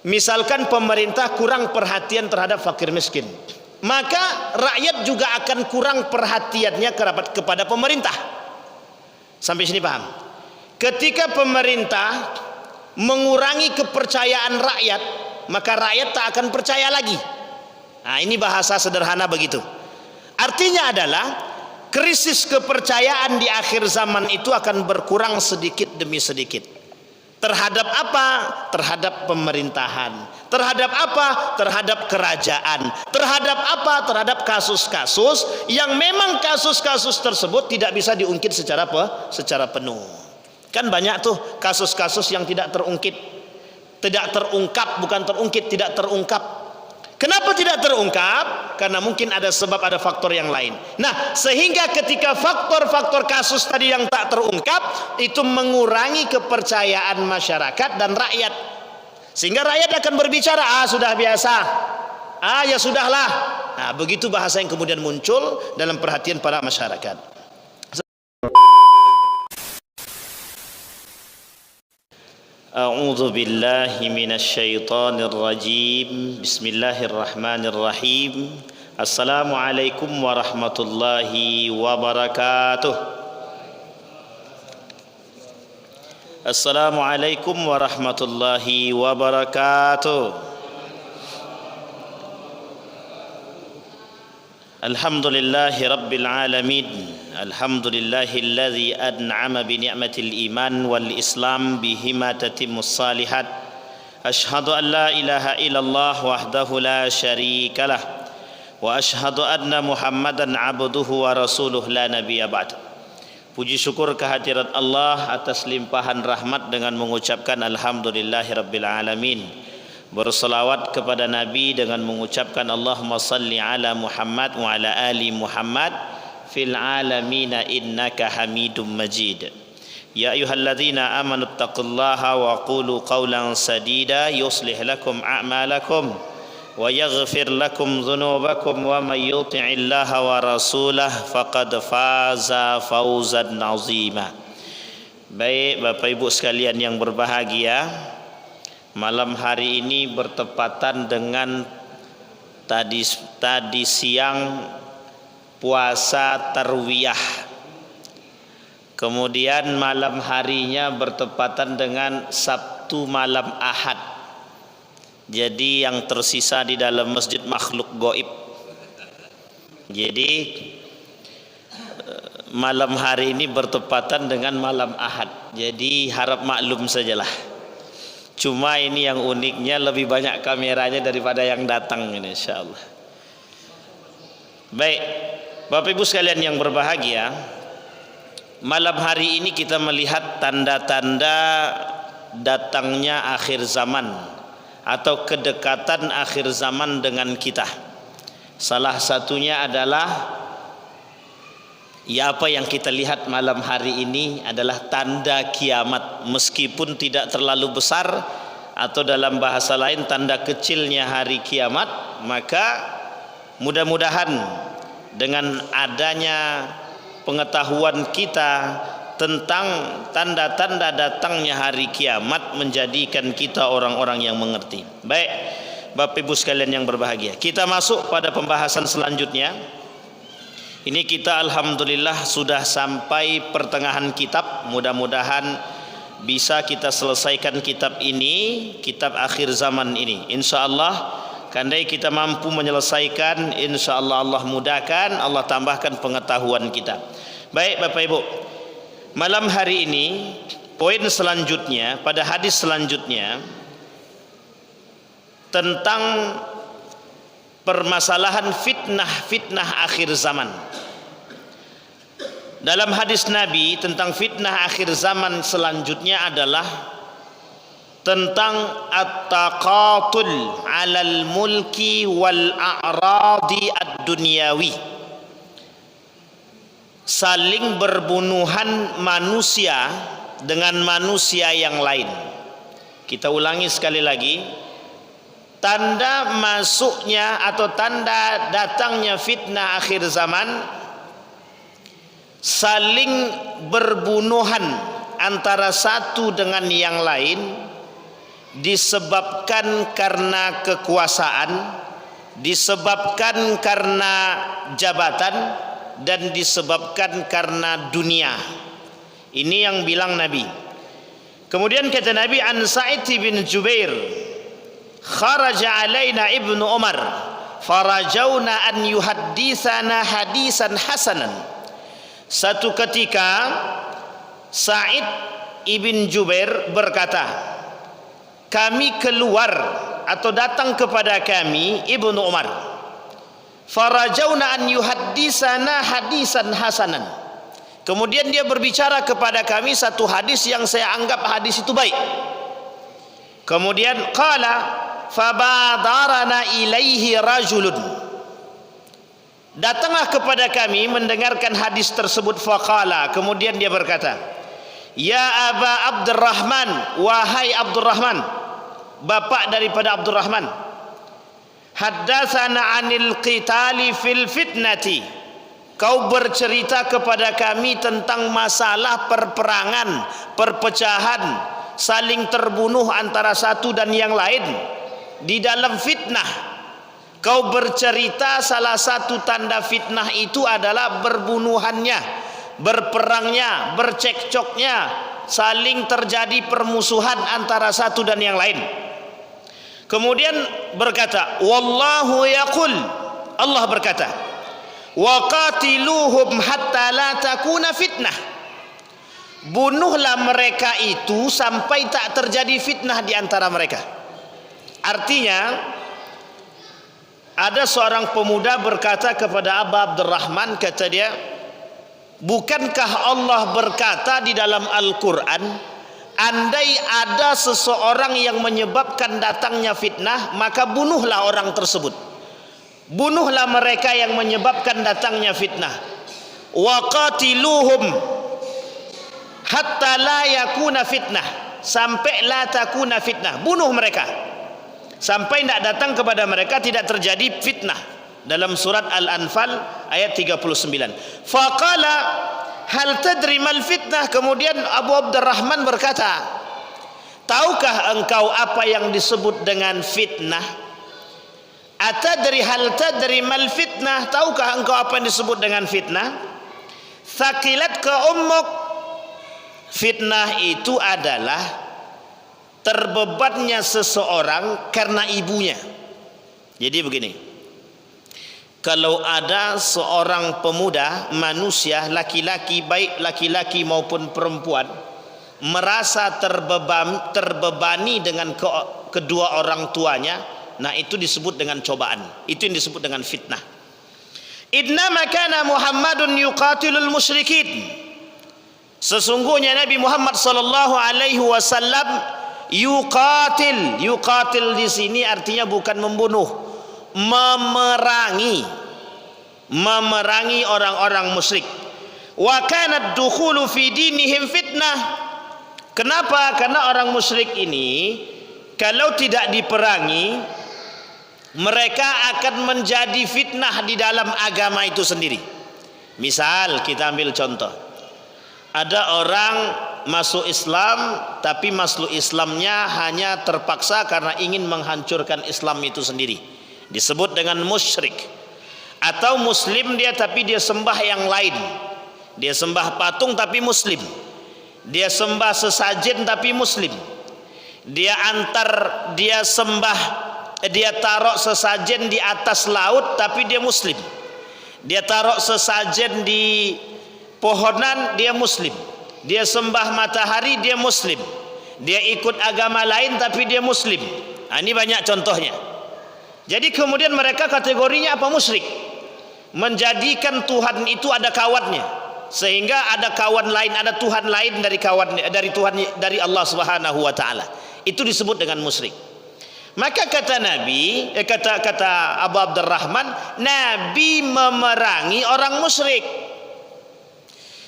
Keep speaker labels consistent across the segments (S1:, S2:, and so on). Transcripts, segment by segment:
S1: Misalkan pemerintah kurang perhatian terhadap fakir miskin, maka rakyat juga akan kurang perhatiannya kepada pemerintah. Sampai sini paham? Ketika pemerintah mengurangi kepercayaan rakyat, maka rakyat tak akan percaya lagi. Nah, ini bahasa sederhana begitu. Artinya adalah krisis kepercayaan di akhir zaman itu akan berkurang sedikit demi sedikit. Terhadap apa? Terhadap pemerintahan. Terhadap apa? Terhadap kerajaan. Terhadap apa? Terhadap kasus-kasus yang memang kasus-kasus tersebut tidak bisa diungkit secara penuh. Kan banyak tuh kasus-kasus yang tidak terungkit. Tidak terungkap, bukan terungkit, tidak terungkap. Kenapa tidak terungkap? Karena mungkin ada sebab, ada faktor yang lain. Nah, sehingga ketika faktor-faktor kasus tadi yang tak terungkap itu mengurangi kepercayaan masyarakat dan rakyat, sehingga rakyat akan berbicara, sudah biasa, ya sudahlah. Nah, begitu bahasa yang kemudian muncul dalam perhatian para masyarakat. A'udzu billahi minasyaitonir rajim. Bismillahirrahmanirrahim. Assalamualaikum warahmatullahi wabarakatuh. Assalamualaikum warahmatullahi wabarakatuh. Alhamdulillahi rabbil alamin. Alhamdulillahilladzi an'ama bi ni'matil iman wal islam bihima tatimmus salihat. Ashhadu an la ilaha illallah wahdahu la syarikalah wa ashhadu anna Muhammadan abduhu wa rasuluh la nabiyya ba'd. Puji syukur kehadirat Allah atas limpahan rahmat dengan mengucapkan alhamdulillahi rabbil alamin. Berselawat kepada Nabi dengan mengucapkan Allahumma salli ala Muhammad wa ala ali Muhammad fil alamina innaka hamidum majid. Ya ayyuhalladzina amanu taqullaha wa qulu qawlan sadida yuslih lakum a'malakum wa yaghfir lakum dhunubakum wa may yuti'illaha wa rasulah faqad faza fawzan azima. Baik Bapak Ibu sekalian yang berbahagia, malam hari ini bertepatan dengan tadi siang puasa tarwiyah. Kemudian malam harinya bertepatan dengan Sabtu malam Ahad. Jadi yang tersisa di dalam masjid makhluk gaib. Jadi malam hari ini bertepatan dengan malam Ahad. Jadi harap maklum sajalah. Cuma ini yang uniknya lebih banyak kameranya daripada yang datang ini, insyaallah. Baik, Bapak Ibu sekalian yang berbahagia, malam hari ini kita melihat tanda-tanda datangnya akhir zaman atau kedekatan akhir zaman dengan kita. Salah satunya adalah apa yang kita lihat malam hari ini adalah tanda kiamat, meskipun tidak terlalu besar, atau dalam bahasa lain tanda kecilnya hari kiamat. Maka mudah-mudahan dengan adanya pengetahuan kita tentang tanda-tanda datangnya hari kiamat menjadikan kita orang-orang yang mengerti. Baik Bapak Ibu sekalian yang berbahagia, kita masuk pada pembahasan selanjutnya. Ini kita alhamdulillah sudah sampai pertengahan kitab. Mudah-mudahan bisa kita selesaikan kitab ini, kitab akhir zaman ini. InsyaAllah kandai kita mampu menyelesaikan, InsyaAllah Allah mudahkan, Allah tambahkan pengetahuan kita. Baik Bapak Ibu, malam hari ini poin selanjutnya, pada hadis selanjutnya, tentang permasalahan fitnah akhir zaman. Dalam hadis Nabi tentang fitnah akhir zaman selanjutnya adalah tentang at-taqatul 'alal mulki wal a'radi ad-dunyawi. Saling berbunuhan manusia dengan manusia yang lain. Kita ulangi sekali lagi. Tanda masuknya atau tanda datangnya fitnah akhir zaman, saling berbunuhan antara satu dengan yang lain disebabkan karena kekuasaan, disebabkan karena jabatan, dan disebabkan karena dunia. Ini yang bilang Nabi. Kemudian kata Nabi, an Sa'id bin Jubair, kharaja alaina ibnu Umar farajawna an yuhadditsana hadisan hasanan. Satu ketika Sa'id ibn Jubair berkata, kami keluar atau datang kepada kami Ibnu Umar, farajawna an yuhadditsana hadisan hasanan. Kemudian dia berbicara kepada kami satu hadis yang saya anggap hadis itu baik. Kemudian qala fabadarana ilaihi rajulun, datanglah kepada kami mendengarkan hadis tersebut. Faqala, kemudian dia berkata, ya Aba Abdurrahman, wahai Abdurrahman, bapak daripada Abdurrahman, haddatsana anil qitali fil fitnati, kau bercerita kepada kami tentang masalah perperangan, perpecahan, saling terbunuh antara satu dan yang lain di dalam fitnah. Kau bercerita salah satu tanda fitnah itu adalah berbunuhannya, berperangnya, bercekcoknya, saling terjadi permusuhan antara satu dan yang lain. Kemudian berkata, wallahu yaqul, Allah berkata, wa qatiluhum hatta la takuna fitnah, bunuhlah mereka itu sampai tak terjadi fitnah di antara mereka. Artinya, ada seorang pemuda berkata kepada Aba Abdurrahman, kata dia, bukankah Allah berkata di dalam Al-Quran, andai ada seseorang yang menyebabkan datangnya fitnah, maka bunuhlah orang tersebut, bunuhlah mereka yang menyebabkan datangnya fitnah. Wa qatiluhum hatta la yakuna fitnah, sampai la takuna fitnah, bunuh mereka sampai tidak datang kepada mereka, tidak terjadi fitnah. Dalam surat Al-Anfal ayat 39. Faqala hal tadri mal fitnah, kemudian Abu Abdurrahman berkata, tahukah engkau apa yang disebut dengan fitnah? Atadri hal tadri mal fitnah, tahukah engkau apa yang disebut dengan fitnah? Thaqilat ka ummuk, fitnah itu adalah terbebannya seseorang karena ibunya. Jadi begini, kalau ada seorang pemuda, manusia, laki-laki, baik laki-laki maupun perempuan, merasa terbebani dengan kedua orang tuanya, nah itu disebut dengan cobaan. Itu yang disebut dengan fitnah. Innama kana Muhammadun yuqatilul musyrikin, sesungguhnya Nabi Muhammad sallallahu alaihi wasallam yuqatil. Yuqatil di sini artinya bukan membunuh, memerangi orang-orang musyrik. Wa kanat dukhulu fi dinihim fitnah. Kenapa? Karena orang musyrik ini kalau tidak diperangi, mereka akan menjadi fitnah di dalam agama itu sendiri. Misal kita ambil contoh, ada orang masuk Islam, tapi masuk Islamnya hanya terpaksa karena ingin menghancurkan Islam itu sendiri, disebut dengan musyrik. Atau muslim dia tapi dia sembah yang lain, dia sembah patung tapi muslim, dia sembah sesajen tapi muslim, dia taruh sesajen di atas laut tapi dia muslim, dia taruh sesajen di pohonan dia muslim, dia sembah matahari dia muslim, dia ikut agama lain tapi dia muslim. Nah, ini banyak contohnya. Jadi kemudian mereka kategorinya apa? Musyrik. Menjadikan Tuhan itu ada kawannya, sehingga ada kawan lain, ada Tuhan lain dari Allah Subhanahu wa taala. Itu disebut dengan musyrik. Maka kata Nabi, kata Abu Abdurrahman, Nabi memerangi orang musyrik.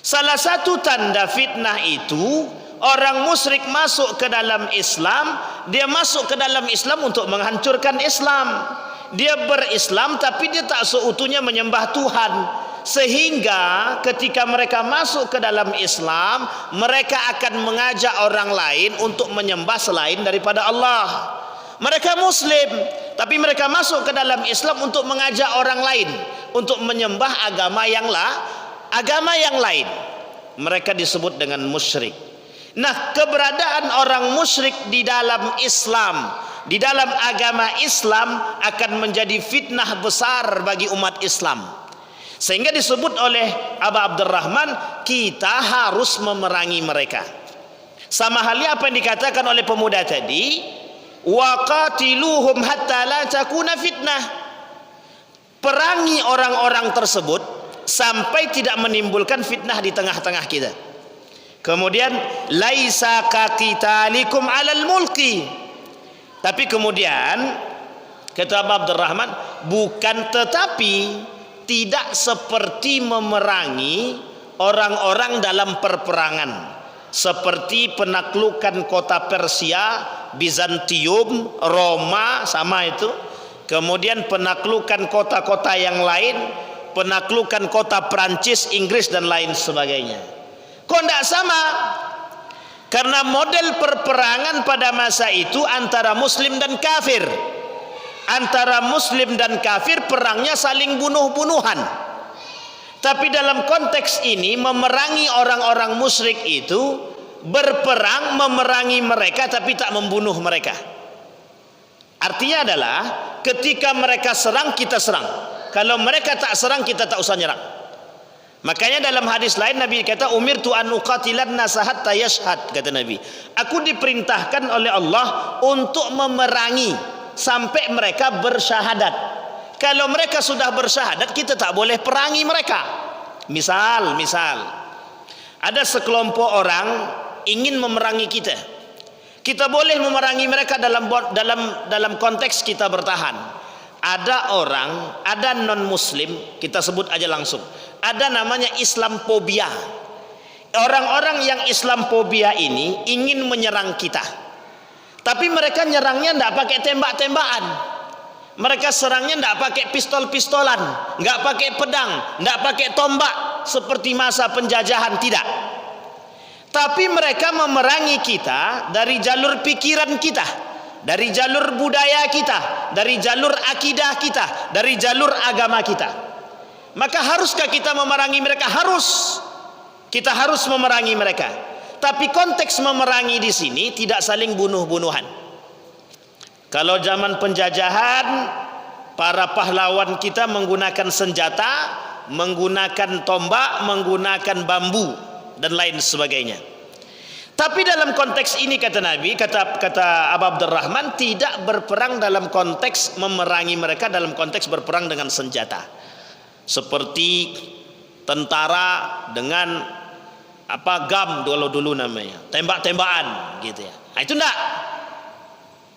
S1: Salah satu tanda fitnah itu orang musyrik masuk ke dalam Islam, dia masuk ke dalam Islam untuk menghancurkan Islam. Dia berislam tapi dia tak seutuhnya menyembah Tuhan. sehingga ketika mereka masuk ke dalam Islam, mereka akan mengajak orang lain untuk menyembah selain daripada Allah. Mereka Muslim, tapi mereka masuk ke dalam Islam untuk mengajak orang lain untuk menyembah agama yang lain. Mereka disebut dengan musyrik. Nah, keberadaan orang musyrik di dalam Islam, di dalam agama Islam, akan menjadi fitnah besar bagi umat Islam. Sehingga disebut oleh Abu Abdurrahman, kita harus memerangi mereka. Sama halnya apa yang dikatakan oleh pemuda tadi, waqatiluhum hatta la takuna fitnah. Perangi orang-orang tersebut sampai tidak menimbulkan fitnah di tengah-tengah kita. Kemudian laisa kaqitalikum alal mulki. Tapi kemudian kata Abu Abdurrahman, bukan tetapi tidak seperti memerangi orang-orang dalam perperangan, seperti penaklukan kota Persia, Bizantium, Roma, sama itu. Kemudian penaklukan kota-kota yang lain, penaklukan kota Prancis, Inggris dan lain sebagainya. Kok tidak sama? Karena model perperangan pada masa itu antara muslim dan kafir. Antara muslim dan kafir perangnya saling bunuh-bunuhan. Tapi dalam konteks ini memerangi orang-orang musyrik itu berperang memerangi mereka tapi tak membunuh mereka. Artinya adalah ketika mereka serang kita serang. Kalau mereka tak serang kita tak usah nyerang. Makanya dalam hadis lain Nabi kata umirtu an uqatilan nasa hatta yashhad, kata Nabi. Aku diperintahkan oleh Allah untuk memerangi sampai mereka bersyahadat. Kalau mereka sudah bersyahadat kita tak boleh perangi mereka. Misal ada sekelompok orang ingin memerangi kita. Kita boleh memerangi mereka dalam konteks kita bertahan. Ada orang, ada non muslim, kita sebut aja langsung, ada namanya Islamophobia. Orang-orang yang Islamophobia ini ingin menyerang kita, tapi mereka nyerangnya tidak pakai tembak-tembakan. Mereka serangnya tidak pakai pistol-pistolan, nggak pakai pedang, nggak pakai tombak seperti masa penjajahan, tidak. Tapi mereka memerangi kita dari jalur pikiran kita, dari jalur budaya kita, dari jalur akidah kita, dari jalur agama kita. Maka haruskah kita memerangi mereka? Harus. Kita harus memerangi mereka. Tapi konteks memerangi di sini tidak saling bunuh-bunuhan. Kalau zaman penjajahan, para pahlawan kita menggunakan senjata, menggunakan tombak, menggunakan bambu dan lain sebagainya. Tapi dalam konteks ini kata Nabi, kata Abu Abdurrahman, tidak berperang dalam konteks memerangi mereka dalam konteks berperang dengan senjata. Seperti tentara dengan gam dulu namanya, tembak-tembakan gitu ya. Nah, itu enggak.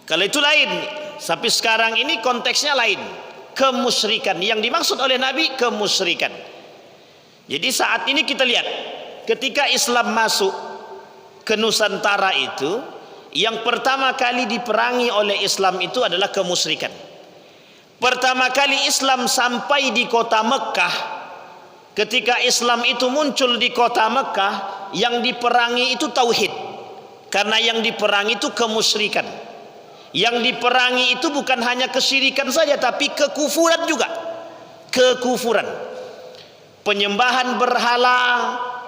S1: Kalau itu lain. Sampai sekarang ini konteksnya lain. Kemusyrikan. Yang dimaksud oleh Nabi kemusyrikan. Jadi saat ini kita lihat, ketika Islam masuk ke Nusantara itu, yang pertama kali diperangi oleh Islam itu adalah kemusyrikan. Pertama kali Islam sampai di kota Mekah, ketika Islam itu muncul di kota Mekah, yang diperangi itu tauhid. Karena yang diperangi itu kemusyrikan. Yang diperangi itu bukan hanya kesyirikan saja, tapi kekufuran juga. Kekufuran. Penyembahan berhala,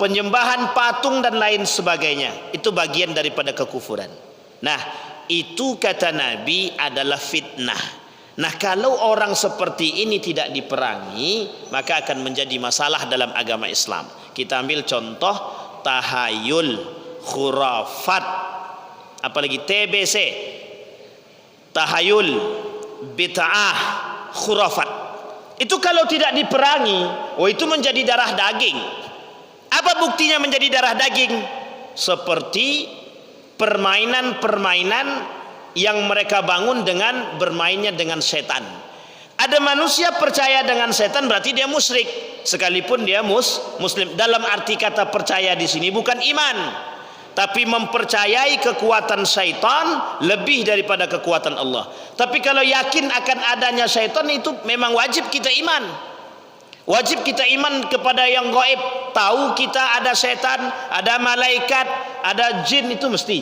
S1: penyembahan patung dan lain sebagainya, itu bagian daripada kekufuran. Nah, itu kata Nabi adalah fitnah. Nah, kalau orang seperti ini tidak diperangi, maka akan menjadi masalah dalam agama Islam. Kita ambil contoh tahayul, khurafat, apalagi TBC, tahayul, bid'ah, khurafat. Itu kalau tidak diperangi, itu menjadi darah daging. Apa buktinya menjadi darah daging? Seperti permainan-permainan yang mereka bangun dengan bermainnya dengan setan. Ada manusia percaya dengan setan, berarti dia musyrik, sekalipun dia muslim. Dalam arti kata percaya di sini bukan iman, tapi mempercayai kekuatan syaitan lebih daripada kekuatan Allah. Tapi kalau yakin akan adanya syaitan, itu memang wajib kita iman. Wajib kita iman kepada yang gaib. Tahu kita ada setan, ada malaikat, ada jin, itu mesti.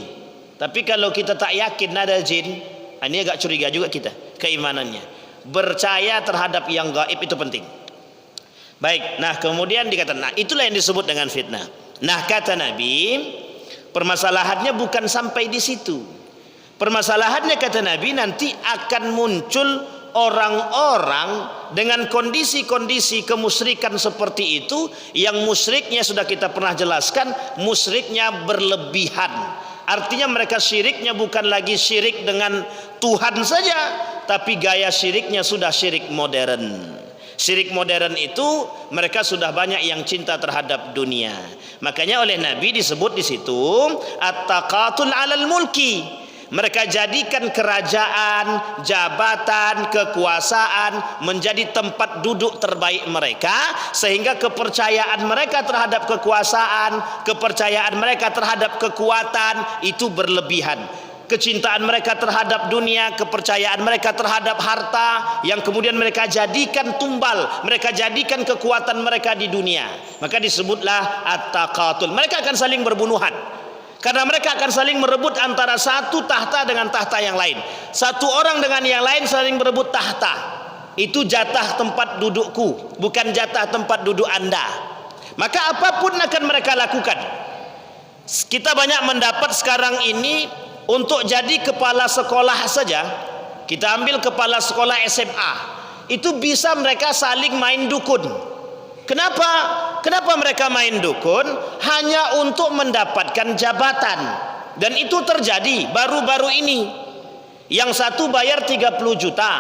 S1: Tapi kalau kita tak yakin ada jin, ini agak curiga juga kita keimanannya. Percaya terhadap yang gaib itu penting. Baik, nah kemudian dikatakan, nah itulah yang disebut dengan fitnah. Nah kata Nabi, permasalahannya bukan sampai di situ. Permasalahannya kata Nabi, nanti akan muncul orang-orang dengan kondisi-kondisi kemusyrikan seperti itu, yang musyriknya sudah kita pernah jelaskan, musyriknya berlebihan. Artinya mereka syiriknya bukan lagi syirik dengan Tuhan saja, tapi gaya syiriknya sudah syirik modern. Syirik modern itu mereka sudah banyak yang cinta terhadap dunia. Makanya oleh Nabi disebut di situ at-taqatul 'alal mulki. Mereka jadikan kerajaan, jabatan, kekuasaan menjadi tempat duduk terbaik mereka, sehingga kepercayaan mereka terhadap kekuasaan, kepercayaan mereka terhadap kekuatan itu berlebihan. Kecintaan mereka terhadap dunia, kepercayaan mereka terhadap harta, yang kemudian mereka jadikan tumbal, mereka jadikan kekuatan mereka di dunia. Maka disebutlah at-taqatul. Mereka akan saling berbunuhan, karena mereka akan saling merebut antara satu tahta dengan tahta yang lain. Satu orang dengan yang lain saling berebut tahta. Itu jatah tempat dudukku, bukan jatah tempat duduk Anda. Maka apapun akan mereka lakukan. Kita banyak mendapat sekarang ini, untuk jadi kepala sekolah saja, kita ambil kepala sekolah SMA, itu bisa mereka saling main dukun. Kenapa? Kenapa mereka main dukun? Hanya untuk mendapatkan jabatan. Dan itu terjadi baru-baru ini. Yang satu bayar 30 juta,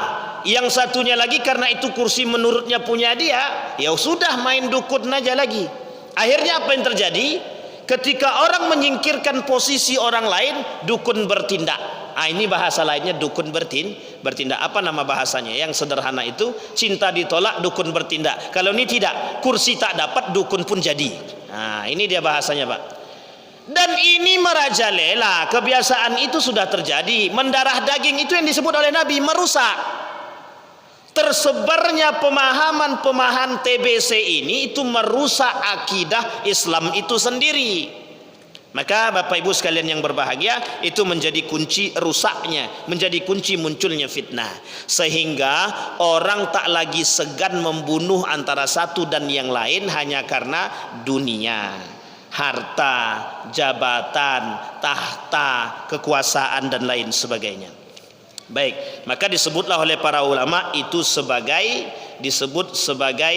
S1: yang satunya lagi karena itu kursi menurutnya punya dia, ya sudah main dukun aja lagi. Akhirnya apa yang terjadi? Ketika orang menyingkirkan posisi orang lain, dukun bertindak. Ini bahasa lainnya dukun bertindak. Apa nama bahasanya? Yang sederhana itu, cinta ditolak, dukun bertindak. Kalau ini tidak, kursi tak dapat, dukun pun jadi. Ini dia bahasanya, Pak. Dan ini merajalela. Kebiasaan itu sudah terjadi. Mendarah daging itu yang disebut oleh Nabi merusak. Tersebarnya pemahaman TBC ini itu merusak akidah Islam itu sendiri. Maka Bapak Ibu sekalian yang berbahagia, itu menjadi kunci rusaknya, menjadi kunci munculnya fitnah, sehingga orang tak lagi segan membunuh antara satu dan yang lain hanya karena dunia, harta, jabatan, tahta, kekuasaan dan lain sebagainya. Baik, maka disebutlah oleh para ulama itu disebut sebagai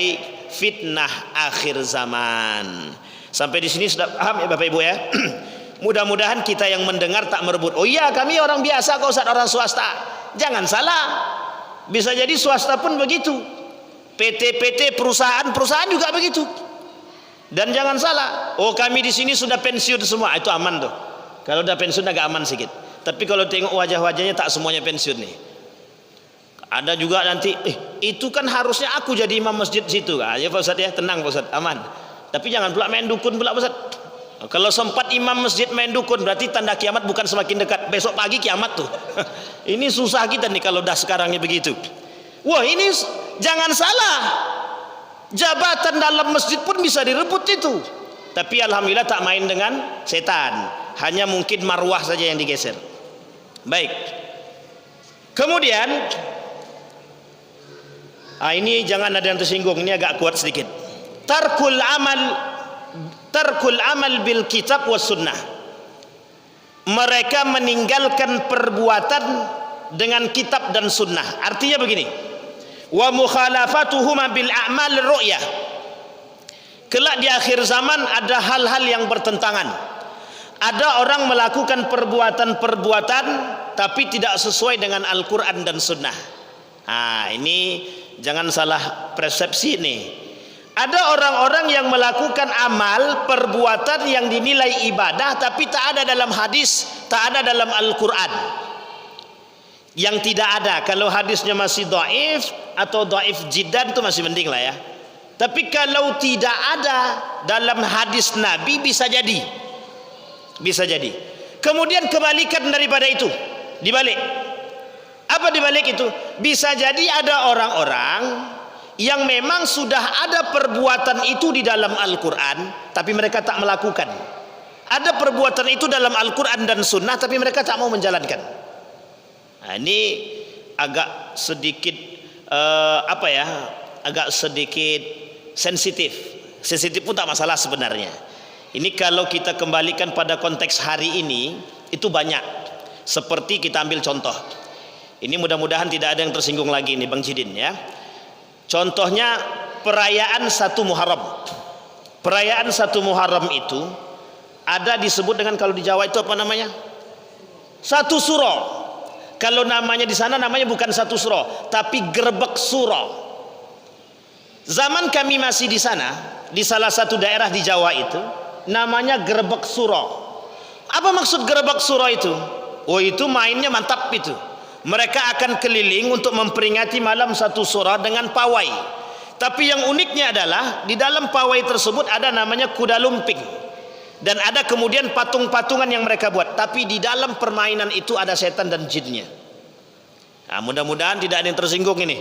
S1: fitnah akhir zaman. Sampai di sini sudah paham ya Bapak Ibu ya? Mudah-mudahan kita yang mendengar tak merebut. Oh iya, kami orang biasa kok Ustaz, orang swasta. Jangan salah. Bisa jadi swasta pun begitu. PT-PT, perusahaan juga begitu. Dan jangan salah. Oh, kami di sini sudah pensiun semua. Itu aman tuh. Kalau udah pensiun agak aman sedikit. Tapi kalau tengok wajah-wajahnya tak semuanya pensiun nih. Ada juga nanti, itu kan harusnya aku jadi imam masjid situ. Ya Pak Ustaz ya, tenang Pak Ustaz, aman. Tapi jangan pula main dukun pula Pak Ustaz. Kalau sempat imam masjid main dukun, berarti tanda kiamat bukan semakin dekat. Besok pagi kiamat tuh. Ini susah kita nih kalau dah sekarangnya begitu. Wah, ini jangan salah. Jabatan dalam masjid pun bisa direbut itu. Tapi alhamdulillah tak main dengan setan. Hanya mungkin marwah saja yang digeser. Baik. Kemudian ini jangan ada yang tersinggung, ini agak kuat sedikit. Tarkul amal bil kitab was sunnah. Mereka meninggalkan perbuatan dengan kitab dan sunnah. Artinya begini. Wa mukhalafatuhuma bil a'mal ru'yah. Kelak di akhir zaman ada hal-hal yang bertentangan. Ada orang melakukan perbuatan-perbuatan tapi tidak sesuai dengan Al-Quran dan Sunnah. Ini jangan salah persepsi nih. Ada orang-orang yang melakukan amal, perbuatan yang dinilai ibadah tapi tak ada dalam hadis, tak ada dalam Al-Quran. Yang tidak ada, kalau hadisnya masih dhaif atau dhaif jiddan itu masih mending lah ya. Tapi kalau tidak ada dalam hadis Nabi, bisa jadi. Bisa jadi. Kemudian kebalikan daripada itu, dibalik. Apa dibalik itu? Bisa jadi ada orang-orang yang memang sudah ada perbuatan itu di dalam Al-Quran tapi mereka tak melakukan. Ada perbuatan itu dalam Al-Quran dan Sunnah tapi mereka tak mau menjalankan. Nah, ini agak sedikit agak sedikit sensitif. Sensitif pun tak masalah sebenarnya. Ini kalau kita kembalikan pada konteks hari ini itu banyak. Seperti kita ambil contoh. Ini mudah-mudahan tidak ada yang tersinggung lagi nih Bang Jidin ya. Contohnya perayaan 1 Muharram. Perayaan 1 Muharram itu ada disebut dengan, kalau di Jawa itu apa namanya? 1 suro. Kalau namanya di sana namanya bukan 1 suro, tapi gerbek suro. Zaman kami masih di sana, di salah satu daerah di Jawa itu namanya gerbek suro. Apa maksud gerbek suro itu? Oh, itu mainnya mantap itu. Mereka akan keliling untuk memperingati malam 1 Suro dengan pawai. Tapi yang uniknya adalah di dalam pawai tersebut ada namanya kuda lumping. Dan ada kemudian patung-patungan yang mereka buat. Tapi di dalam permainan itu ada setan dan jinnya. Nah, mudah-mudahan tidak ada yang tersinggung ini.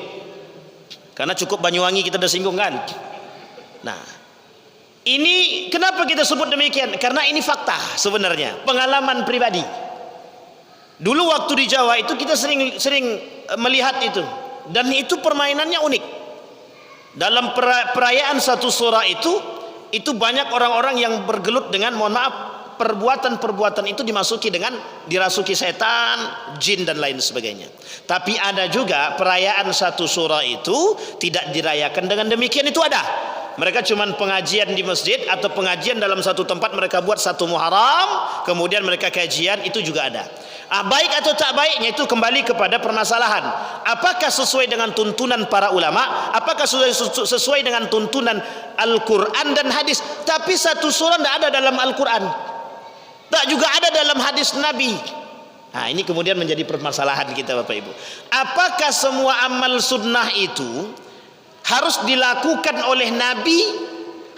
S1: Karena cukup Banyuwangi kita udah singgung kan. Nah, ini kenapa kita sebut demikian? Karena ini fakta sebenarnya, pengalaman pribadi. Dulu waktu di Jawa itu kita sering melihat itu, dan itu permainannya unik. Dalam perayaan 1 Suro itu banyak orang-orang yang bergelut dengan, mohon maaf, perbuatan-perbuatan itu dirasuki setan, jin dan lain sebagainya. Tapi ada juga perayaan 1 Suro itu tidak dirayakan dengan demikian, itu ada. Mereka cuman pengajian di masjid atau pengajian dalam satu tempat, mereka buat 1 Muharram, kemudian mereka kajian, itu juga ada. Baik atau tak baiknya itu kembali kepada permasalahan. Apakah sesuai dengan tuntunan para ulama? Apakah sesuai dengan tuntunan Al-Quran dan hadis? Tapi 1 surah tidak ada dalam Al-Quran, tak juga ada dalam hadis Nabi. Nah, ini kemudian menjadi permasalahan kita Bapak Ibu. Apakah semua amal sunnah itu harus dilakukan oleh Nabi,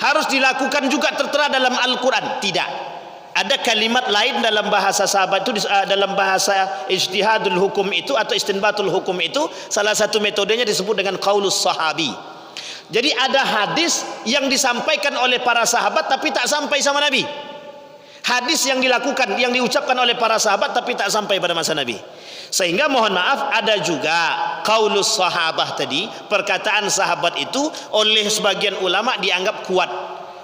S1: harus dilakukan juga tertera dalam Al-Quran? Tidak. Ada kalimat lain dalam bahasa sahabat itu, dalam bahasa ijtihadul hukum itu atau istinbatul hukum itu, salah satu metodenya disebut dengan qaulus sahabi. Jadi ada hadis yang disampaikan oleh para sahabat tapi tak sampai sama Nabi. Hadis yang dilakukan, yang diucapkan oleh para sahabat tapi tak sampai pada masa Nabi. Sehingga mohon maaf, ada juga qaulus sahabah tadi, perkataan sahabat itu oleh sebagian ulama dianggap kuat.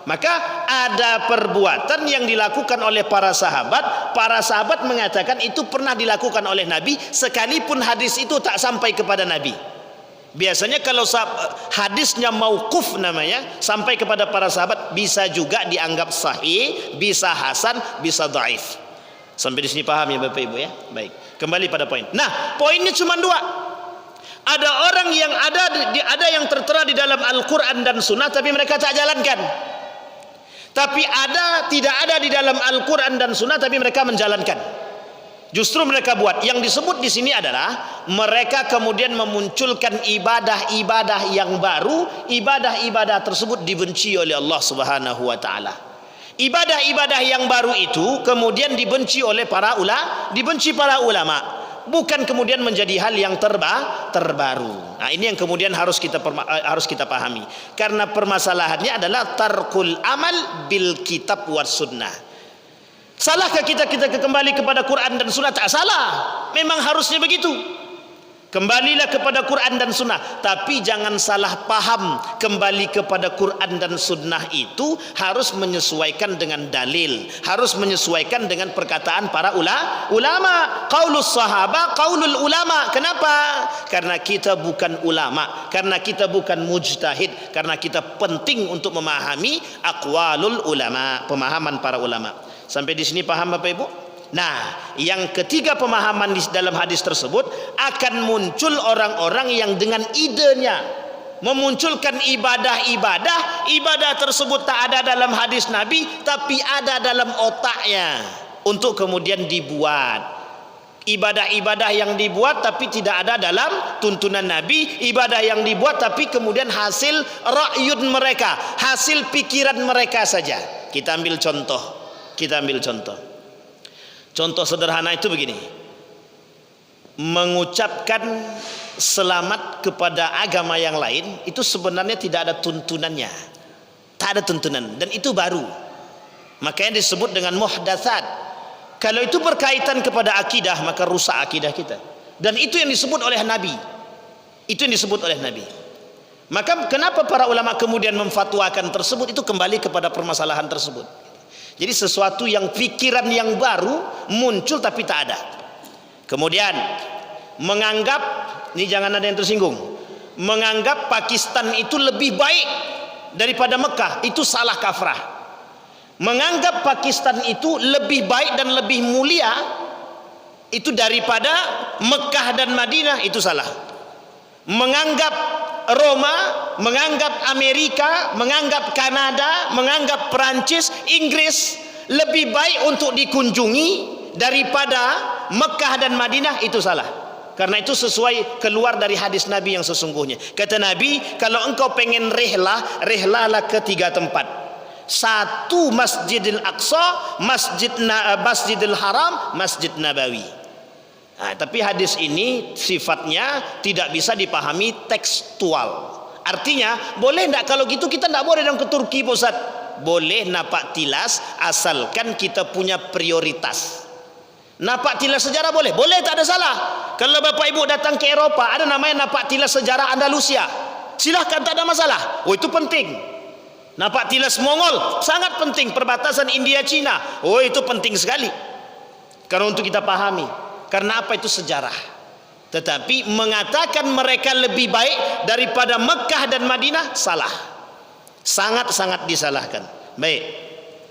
S1: Maka ada perbuatan yang dilakukan oleh para sahabat mengatakan itu pernah dilakukan oleh Nabi, sekalipun hadis itu tak sampai kepada Nabi. Biasanya kalau hadisnya mauquf namanya, sampai kepada para sahabat, bisa juga dianggap sahih, bisa hasan, bisa dhaif. Sampai di sini paham ya Bapak Ibu ya? Baik, kembali pada poin. Nah, poinnya cuma 2. Ada orang yang ada yang tertera di dalam Al-Quran dan Sunnah tapi mereka tak jalankan. Tapi tidak ada di dalam Al-Quran dan Sunnah tapi mereka menjalankan. Justru mereka buat. Yang disebut di sini adalah mereka kemudian memunculkan ibadah-ibadah yang baru. Ibadah-ibadah tersebut dibenci oleh Allah Subhanahu wa taala. Ibadah-ibadah yang baru itu kemudian dibenci oleh para ulama. Bukan kemudian menjadi hal yang terbaru. Nah, ini yang kemudian harus kita pahami. Karena permasalahannya adalah tarkul amal bil kitab was sunnah. Salahkah kita kembali kepada Quran dan Sunnah? Tak salah. Memang harusnya begitu. Kembalilah kepada Quran dan Sunnah. Tapi jangan salah paham. Kembali kepada Quran dan Sunnah itu harus menyesuaikan dengan dalil, harus menyesuaikan dengan perkataan para ulama. Qaulus sahabah, qaulul ulama. Kenapa? Karena kita bukan ulama, karena kita bukan mujtahid, karena kita penting untuk memahami aqwalul ulama, pemahaman para ulama. Sampai di sini paham Bapak Ibu? Nah, yang ketiga pemahaman di dalam hadis tersebut, akan muncul orang-orang yang dengan idenya memunculkan ibadah tersebut tak ada dalam hadis Nabi tapi ada dalam otaknya untuk kemudian dibuat. Ibadah-ibadah yang dibuat tapi tidak ada dalam tuntunan Nabi, ibadah yang dibuat tapi kemudian hasil ra'yun mereka, hasil pikiran mereka saja. Kita ambil contoh. Contoh sederhana itu begini. mengucapkan selamat kepada agama yang lain itu sebenarnya tidak ada tuntunannya, tak ada tuntunan, dan itu baru, makanya disebut dengan muhdatsat. Kalau itu berkaitan kepada akidah maka rusak akidah kita, dan itu yang disebut oleh Nabi, itu yang disebut oleh Nabi. Maka kenapa para ulama kemudian memfatwakan tersebut, itu kembali kepada permasalahan tersebut. Jadi sesuatu yang pikiran yang baru muncul tapi tak ada. Kemudian menganggap, ini jangan ada yang tersinggung, menganggap Pakistan itu lebih baik daripada Mekah, itu salah kafrah. Menganggap Pakistan itu lebih baik dan lebih mulia itu daripada Mekah dan Madinah, itu salah. Menganggap Roma, menganggap Amerika, menganggap Kanada, menganggap Perancis, Inggris lebih baik untuk dikunjungi daripada Mekah dan Madinah, itu salah. Karena itu sesuai keluar dari hadis Nabi yang sesungguhnya. Kata Nabi, kalau engkau pengen rehlalah ke 3 tempat. 1 Masjidil Aqsa, Masjidil Haram, Masjid Nabawi. Nah, tapi hadis ini sifatnya tidak bisa dipahami tekstual. Artinya, boleh enggak kalau gitu kita enggak boleh dong ke Turki, Pak Ustaz? Boleh napak tilas asalkan kita punya prioritas. Napak tilas sejarah boleh, boleh, tak ada salah. Kalau Bapak Ibu datang ke Eropa, ada namanya napak tilas sejarah Andalusia, silahkan, tak ada masalah. Oh, itu penting. Napak tilas Mongol sangat penting, perbatasan India Cina, oh itu penting sekali karena untuk kita pahami. Karena apa? Itu sejarah. Tetapi mengatakan mereka lebih baik daripada Mekah dan Madinah, salah, sangat-sangat disalahkan. Baik,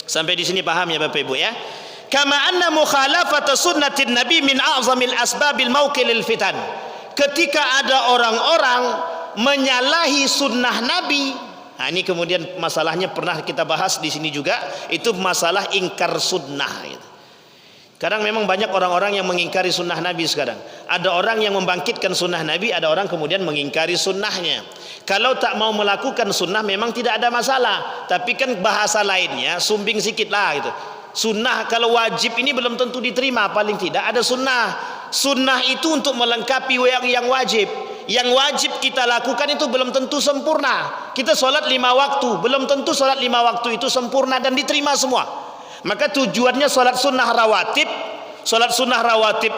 S1: sampai di sini paham ya Bapak Ibu ya. Kama anna mukhalafata sunnatin Nabi min a'zamil asbabil mauqilil fitan. Ketika ada orang-orang menyalahi sunnah Nabi, nah ini kemudian masalahnya pernah kita bahas di sini juga, itu masalah ingkar sunnah gitu. Kadang memang banyak orang-orang yang mengingkari sunnah Nabi sekarang. Ada orang yang membangkitkan sunnah Nabi, ada orang kemudian mengingkari sunnahnya. Kalau tak mau melakukan sunnah memang tidak ada masalah, tapi kan bahasa lainnya sumbing sikit lah gitu. Sunnah kalau wajib ini belum tentu diterima, paling tidak ada sunnah. Sunnah itu untuk melengkapi yang wajib. Yang wajib kita lakukan itu belum tentu sempurna. Kita sholat 5 waktu, belum tentu sholat 5 waktu itu sempurna dan diterima semua. Maka tujuannya sholat sunnah rawatib. Sholat sunnah rawatib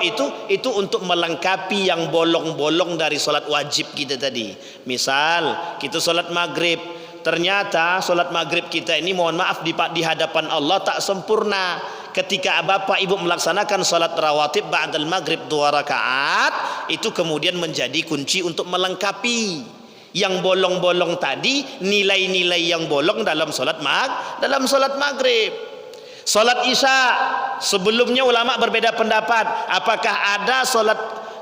S1: itu untuk melengkapi yang bolong-bolong dari sholat wajib kita tadi. Misal kita sholat maghrib, ternyata sholat maghrib kita ini mohon maaf di hadapan Allah tak sempurna. Ketika Bapak Ibu melaksanakan sholat rawatib ba'dal maghrib 2 rakaat, itu kemudian menjadi kunci untuk melengkapi yang bolong-bolong tadi, nilai-nilai yang bolong dalam sholat maghrib. Sholat isya, sebelumnya ulama berbeda pendapat, apakah ada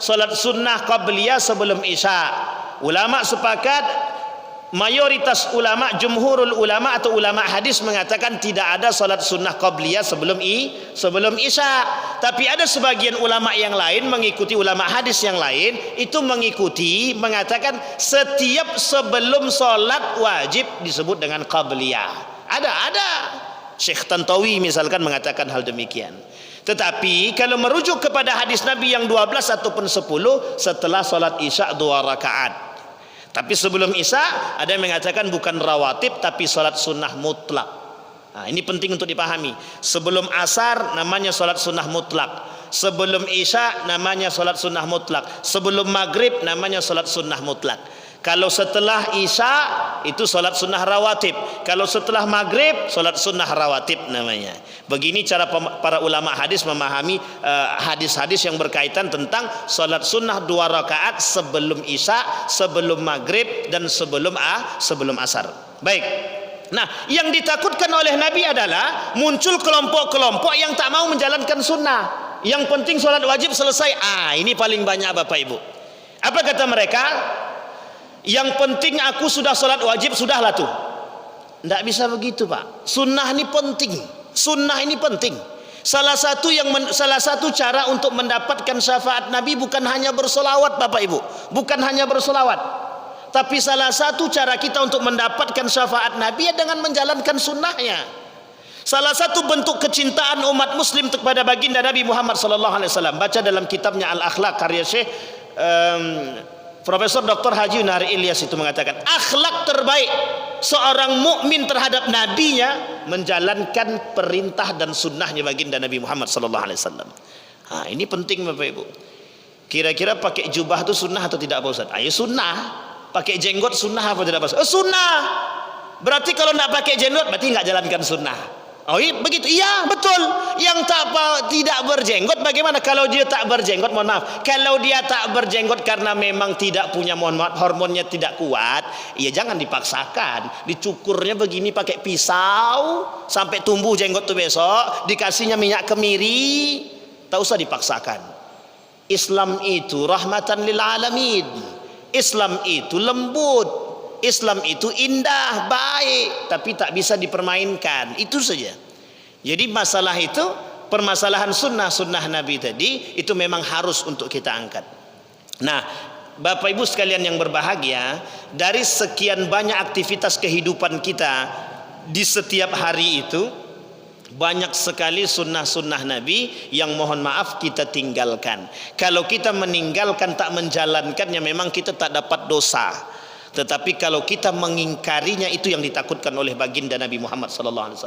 S1: sholat sunnah qabliyah sebelum isya. Ulama sepakat, mayoritas ulama, jumhurul ulama atau ulama hadis mengatakan tidak ada sholat sunnah qabliyah sebelum isya. Tapi ada sebagian ulama yang lain mengikuti ulama hadis yang lain, itu mengatakan setiap sebelum sholat wajib disebut dengan qabliyah. Ada Syekh Tantawi misalkan mengatakan hal demikian. Tetapi kalau merujuk kepada hadis Nabi yang 12 ataupun 10 setelah sholat isya 2 rakaat. Tapi sebelum isya ada yang mengatakan bukan rawatib tapi sholat sunnah mutlak. Nah, ini penting untuk dipahami. Sebelum asar namanya sholat sunnah mutlak, sebelum isya namanya sholat sunnah mutlak, sebelum maghrib namanya sholat sunnah mutlak. Kalau setelah isya itu sholat sunnah rawatib, kalau setelah maghrib sholat sunnah rawatib namanya. Begini cara para ulama hadis memahami hadis-hadis yang berkaitan tentang sholat sunnah 2 rakaat sebelum isya, sebelum maghrib dan sebelum asar. Baik. Nah, yang ditakutkan oleh Nabi adalah muncul kelompok-kelompok yang tak mau menjalankan sunnah. Yang penting sholat wajib selesai. Ini paling banyak Bapak Ibu. Apa kata mereka? Yang penting aku sudah sholat wajib, sudahlah tuh. Tidak bisa begitu Pak. Sunnah ini penting. Sunnah ini penting. Salah satu cara untuk mendapatkan syafaat Nabi bukan hanya bersolawat Bapak Ibu, bukan hanya bersolawat. Tapi salah satu cara kita untuk mendapatkan syafaat Nabi ya dengan menjalankan sunnahnya. Salah satu bentuk kecintaan umat muslim kepada baginda Nabi Muhammad sallallahu alaihi wasallam, baca dalam kitabnya Al-Akhlaq karya Syekh Profesor Dr. Haji Yunari Ilyas itu mengatakan, akhlak terbaik seorang mukmin terhadap nabinya menjalankan perintah dan sunnahnya baginda Nabi Muhammad sallallahu alaihi wasallam. Ini penting Bapak Ibu. Kira-kira pakai jubah itu sunnah atau tidak Pak Ustaz? Ayo sunnah. Pakai jenggot sunnah apa tidak Pak Ustaz? Sunnah. Berarti kalau tidak pakai jenggot berarti nggak jalankan sunnah. Oh iya begitu, iya betul. Yang tidak berjenggot bagaimana kalau dia tak berjenggot? Mohon maaf, kalau dia tak berjenggot karena memang tidak punya, mohon maaf, hormonnya tidak kuat, ya jangan dipaksakan. Dicukurnya begini pakai pisau sampai tumbuh jenggot tuh besok, dikasihnya minyak kemiri, tak usah dipaksakan. Islam itu rahmatan lil alamin. Islam itu lembut. Islam itu indah, baik, tapi tak bisa dipermainkan. Itu saja. Jadi masalah itu, permasalahan sunnah Nabi tadi, itu memang harus untuk kita angkat. Nah, Bapak Ibu sekalian yang berbahagia, dari sekian banyak aktivitas kehidupan kita di setiap hari itu, banyak sekali sunnah Nabi yang mohon maaf kita tinggalkan. Kalau kita meninggalkan, tak menjalankannya, memang kita tak dapat dosa. Tetapi kalau kita mengingkarinya, itu yang ditakutkan oleh baginda Nabi Muhammad SAW.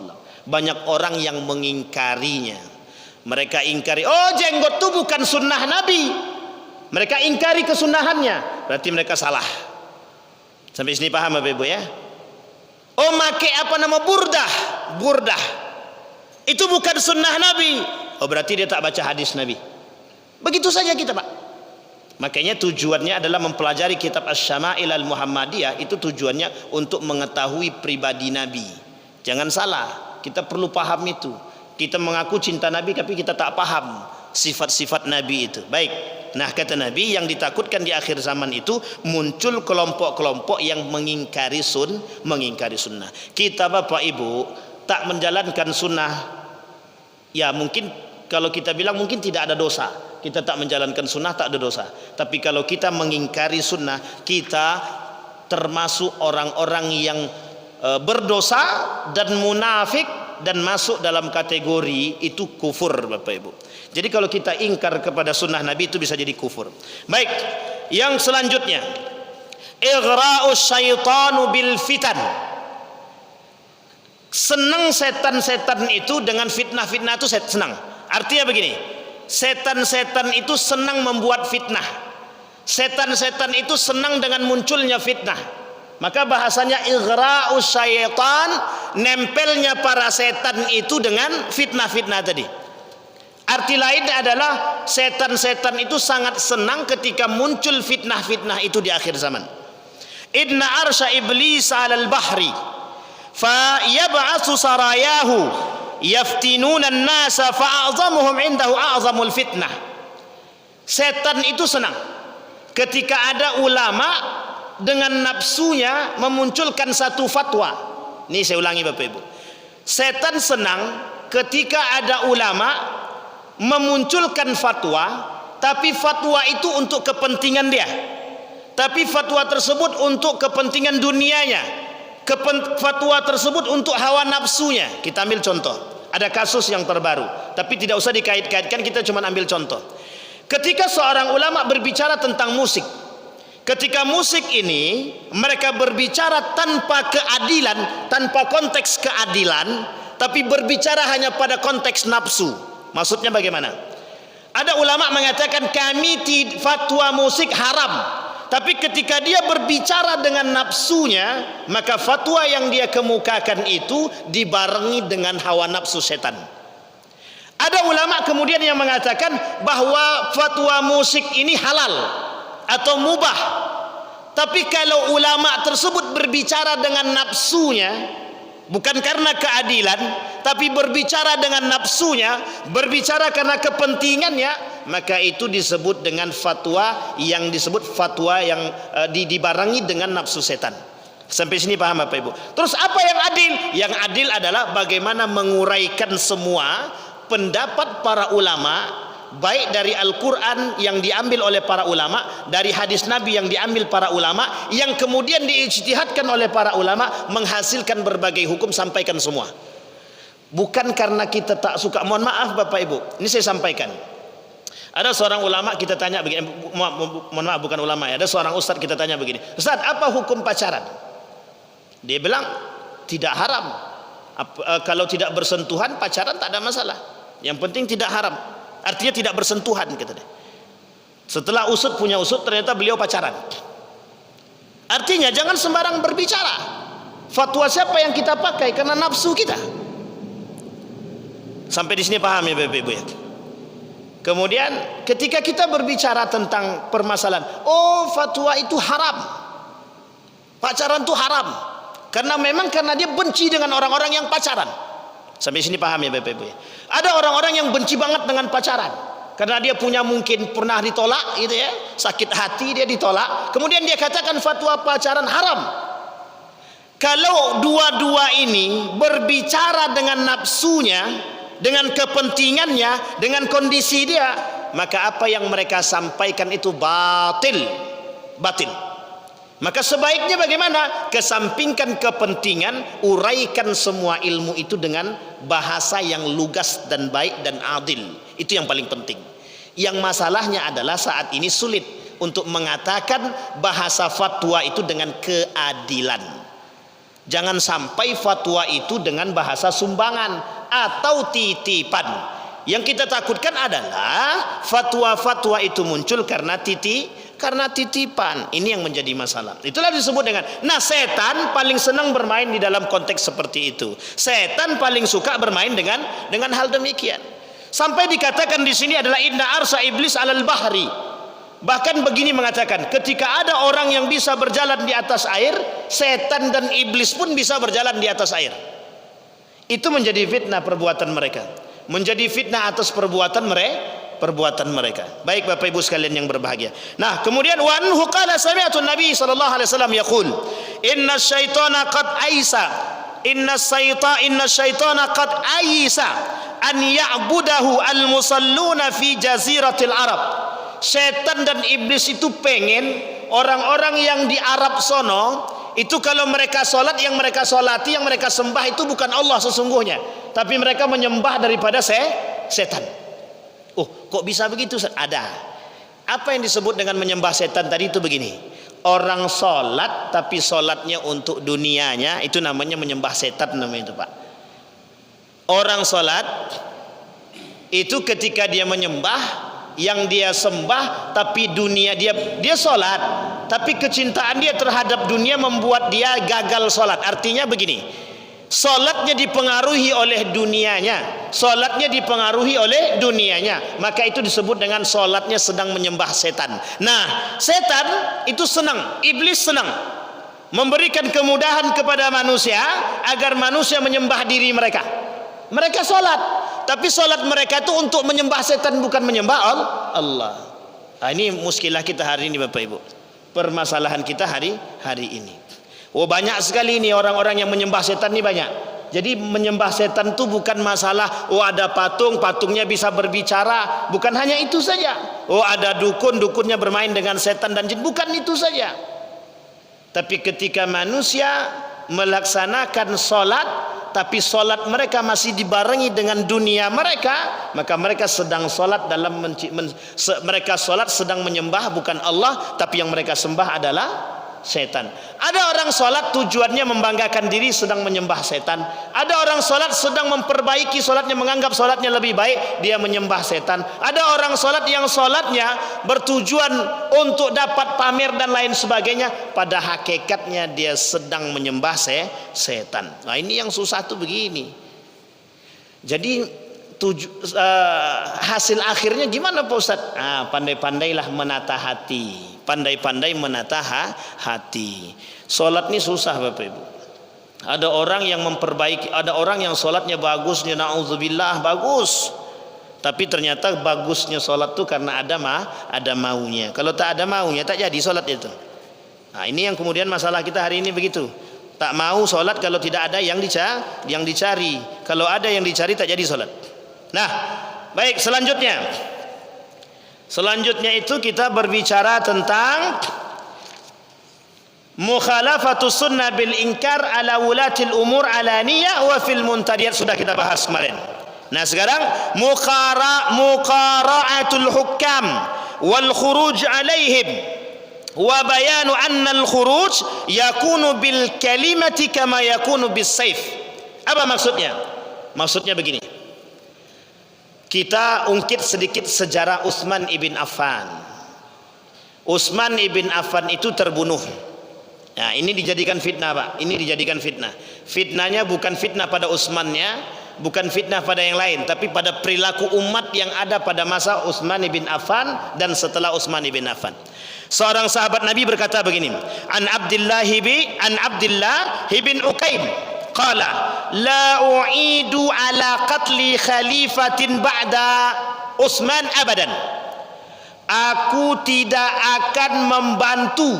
S1: Banyak orang yang mengingkarinya. Mereka ingkari, oh jenggot itu bukan sunnah Nabi. Mereka ingkari kesunahannya, berarti mereka salah. Sampai sini paham Bapak Ibu ya? Oh make burdah itu bukan sunnah Nabi. Oh berarti dia tak baca hadis Nabi. Begitu saja kita Pak. Makanya tujuannya adalah mempelajari kitab Asy-Syama'il Al-Muhammadiyah. Itu tujuannya untuk mengetahui pribadi Nabi. Jangan salah, kita perlu paham itu. Kita mengaku cinta Nabi tapi kita tak paham sifat-sifat Nabi itu. Baik. Nah kata Nabi, yang ditakutkan di akhir zaman itu muncul kelompok-kelompok yang mengingkari sunnah. Kita Bapak Ibu tak menjalankan sunnah, ya mungkin kalau kita bilang mungkin tidak ada dosa. Kita tak menjalankan sunnah tak ada dosa. Tapi kalau kita mengingkari sunnah, kita termasuk orang-orang yang berdosa dan munafik, dan masuk dalam kategori itu kufur Bapak Ibu. Jadi kalau kita ingkar kepada sunnah Nabi itu bisa jadi kufur. Baik, yang selanjutnya, ighra'us syaitanu bil fitan. Senang setan-setan itu dengan fitnah-fitnah itu senang. Artinya begini, setan-setan itu senang membuat fitnah. Setan-setan itu senang dengan munculnya fitnah. Maka bahasanya ighra'us syaitan, nempelnya para setan itu dengan fitnah-fitnah tadi. Arti lain adalah setan-setan itu sangat senang ketika muncul fitnah-fitnah itu di akhir zaman. Inna arsya iblis 'alal bahri fa yab'atsu sarayahu yaftinuna an-nasa fa'azamuhum 'indahu a'zamul fitnah. Setan itu senang ketika ada ulama dengan nafsunya memunculkan satu fatwa. Ini saya ulangi Bapak Ibu. Setan senang ketika ada ulama memunculkan fatwa, tapi fatwa itu untuk kepentingan dia. Tapi fatwa tersebut untuk kepentingan dunianya. Fatwa tersebut untuk hawa nafsunya. Kita ambil contoh. Ada kasus yang terbaru, tapi tidak usah dikait-kaitkan, kita cuma ambil contoh. Ketika seorang ulama berbicara tentang musik, ketika musik ini mereka berbicara tanpa keadilan, tanpa konteks keadilan, tapi berbicara hanya pada konteks nafsu. Maksudnya bagaimana? Ada ulama mengatakan kami fatwa musik haram. Tapi ketika dia berbicara dengan nafsunya, maka fatwa yang dia kemukakan itu dibarengi dengan hawa nafsu setan. Ada ulama kemudian yang mengatakan bahwa fatwa musik ini halal atau mubah. Tapi kalau ulama tersebut berbicara dengan nafsunya, bukan karena keadilan, tapi berbicara dengan nafsunya, berbicara karena kepentingannya, maka itu disebut dengan fatwa yang disebut fatwa yang dibarengi dengan nafsu setan. Sampai sini paham Bapak Ibu? Terus apa yang adil? Yang adil adalah bagaimana menguraikan semua pendapat para ulama, baik dari Al-Quran yang diambil oleh para ulama, dari hadis Nabi yang diambil para ulama, yang kemudian diijtihadkan oleh para ulama, menghasilkan berbagai hukum, sampaikan semua. Bukan karena kita tak suka. Mohon maaf Bapak Ibu, ini saya sampaikan. Ada seorang ulama kita tanya begini, mohon maaf bukan ulama ya, ada seorang ustadz kita tanya begini, Ustadz apa hukum pacaran? Dia bilang tidak haram. Kalau tidak bersentuhan pacaran tak ada masalah. Yang penting tidak haram. Artinya tidak bersentuhan kata dia. Setelah usut punya usut ternyata beliau pacaran. Artinya jangan sembarang berbicara. Fatwa siapa yang kita pakai karena nafsu kita. Sampai di sini paham ya Bapak Ibu ya. Kemudian ketika kita berbicara tentang permasalahan, oh fatwa itu haram, pacaran itu haram, karena dia benci dengan orang-orang yang pacaran. Sampai sini paham ya Bapak Ibu ya. Ada orang-orang yang benci banget dengan pacaran, karena dia punya mungkin pernah ditolak gitu ya, sakit hati dia ditolak, kemudian dia katakan fatwa pacaran haram. Kalau dua-dua ini berbicara dengan nafsunya, dengan kepentingannya, dengan kondisi dia, maka apa yang mereka sampaikan itu batil. Maka sebaiknya bagaimana? Kesampingkan kepentingan, uraikan semua ilmu itu dengan bahasa yang lugas dan baik dan adil. Itu yang paling penting. Yang masalahnya adalah saat ini sulit untuk mengatakan bahasa fatwa itu dengan keadilan. Jangan sampai fatwa itu dengan bahasa sumbangan atau titipan. Yang kita takutkan adalah fatwa-fatwa itu muncul karena titipan. Ini yang menjadi masalah. Itulah disebut dengan, nah setan paling senang bermain di dalam konteks seperti itu. Setan paling suka bermain dengan hal demikian. Sampai dikatakan di sini adalah inna arsa iblis alal bahri. Bahkan begini mengatakan, ketika ada orang yang bisa berjalan di atas air, setan dan iblis pun bisa berjalan di atas air. Itu menjadi fitnah perbuatan mereka. Menjadi fitnah atas perbuatan mereka. Baik Bapak Ibu sekalian yang berbahagia. Nah, kemudian wa anhu qala sami'tu Nabi sallallahu alaihi wasallam yaqul, inna syaitana qad aisa. Inna syaitana qad aisa an ya'budahu al-musalluna fi jaziratil Arab. Setan dan iblis itu pengen orang-orang yang di Arab sono itu kalau mereka sholat, yang mereka sholati, yang mereka sembah itu bukan Allah sesungguhnya, tapi mereka menyembah daripada setan. Oh, kok bisa begitu? Ada. Apa yang disebut dengan menyembah setan tadi itu begini. Orang sholat tapi sholatnya untuk dunianya, itu namanya menyembah setan namanya itu Pak. Orang sholat itu ketika dia menyembah, yang dia sembah tapi dunia dia sholat, tapi kecintaan dia terhadap dunia membuat dia gagal sholat. Artinya begini, sholatnya dipengaruhi oleh dunianya, maka itu disebut dengan sholatnya sedang menyembah setan. Nah, setan itu senang, iblis senang memberikan kemudahan kepada manusia agar manusia menyembah diri mereka. Mereka sholat, tapi sholat mereka itu untuk menyembah setan, bukan menyembah Allah. Nah, ini muskilah kita hari ini Bapak Ibu. Permasalahan kita hari ini. Oh, banyak sekali ini orang-orang yang menyembah setan ini banyak. Jadi menyembah setan itu bukan masalah, oh ada patungnya bisa berbicara. Bukan hanya itu saja. Oh ada dukunnya bermain dengan setan dan jin. Bukan itu saja. Tapi ketika manusia melaksanakan sholat, tapi sholat mereka masih dibarengi dengan dunia mereka, maka mereka sedang sholat mereka sholat sedang menyembah bukan Allah, tapi yang mereka sembah adalah setan. Ada orang sholat tujuannya membanggakan diri, sedang menyembah setan. Ada orang sholat sedang memperbaiki sholatnya, menganggap sholatnya lebih baik, dia menyembah setan. Ada orang sholat yang sholatnya bertujuan untuk dapat pamer dan lain sebagainya, pada hakikatnya dia sedang menyembah setan. Nah, ini yang susah tuh begini. Jadi hasil akhirnya gimana Pak Ustaz? Pandai-pandailah menata hati. Pandai-pandai menata hati. Sholat ini susah Bapak Ibu. Ada orang yang memperbaiki, ada orang yang sholatnya bagus, na'udzubillah bagus, tapi ternyata bagusnya sholat itu karena ada maunya. Kalau tak ada maunya tak jadi sholat itu. Nah, ini yang kemudian masalah kita hari ini begitu. Tak mau sholat kalau tidak ada yang dicari. Kalau ada yang dicari tak jadi sholat. Nah, baik, selanjutnya itu kita berbicara tentang Mukhalafatu sunnah bil inkar ala wulatil umur alaniyah wa fil muntadiyat sudah kita bahas kemarin. Nah sekarang muqara'atul hukam wal khuruj alaihim wa bayanu anna al khuruj yakunu bil kalimati kama yakunu bis saif. Apa maksudnya? Maksudnya begini. Kita ungkit sedikit sejarah Utsman ibn Affan. Utsman ibn Affan itu terbunuh. Nah, ini dijadikan fitnah, Pak. Ini dijadikan fitnah. Fitnahnya bukan fitnah pada Utsmannya, bukan fitnah pada yang lain, tapi pada perilaku umat yang ada pada masa Utsman ibn Affan dan setelah Utsman ibn Affan. Seorang sahabat Nabi berkata begini, an Abdullah bin Uqaim qala la u'idu ala qatli khalifatin ba'da Utsman abadan. Aku tidak akan membantu